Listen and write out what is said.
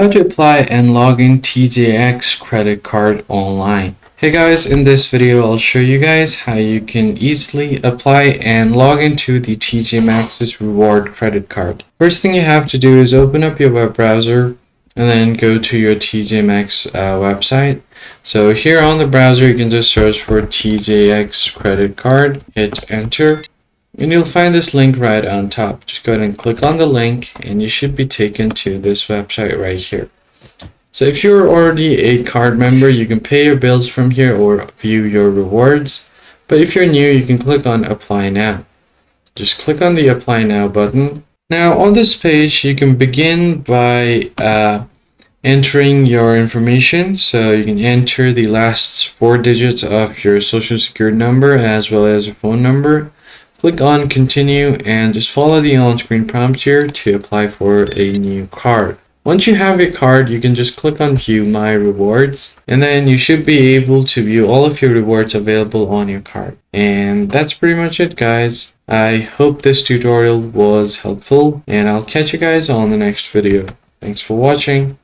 How to apply and log in TJX credit card online. Hey guys, in this video I'll show you guys how you can easily apply and log into the TJ Maxx's reward credit card. First thing you have to do is open up your web browser and then go to your TJ Maxx website. So here on the browser you can just search for TJX credit card, hit enter. And you'll find this link right on top. Just go ahead and click on the link and you should be taken to this website right here. So if you're already a card member, you can pay your bills from here or view your rewards. But if you're new, you can click on apply now. Just click on the apply now button. Now on this page, you can begin by entering your information. So you can enter the last 4 digits of your social security number as well as your phone number. Click on continue and just follow the on-screen prompts here to apply for a new card. Once you have your card, you can just click on view my rewards and then you should be able to view all of your rewards available on your card. And that's pretty much it, guys. I hope this tutorial was helpful and I'll catch you guys on the next video. Thanks for watching.